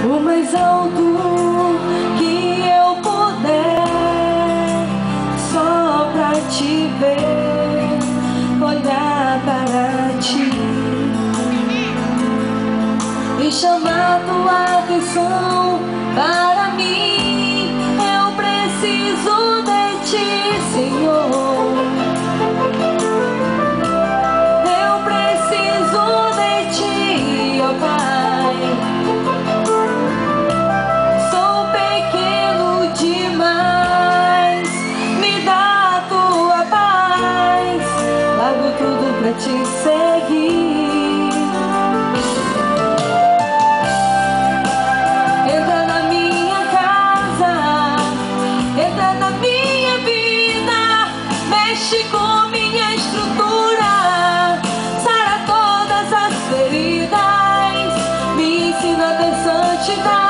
o mais alto que eu puder, só pra te ver, olhar para ti e chamar tua atenção para mim. Eu preciso de ti, Senhor. Eu preciso de ti, ó Pai. Sou pequeno demais, me dá a tua paz. Largo tudo pra te seguir. Entra na minha casa, entra na minha vida, mexe com minha estrutura, sara todas as feridas, me ensina a ter santidade.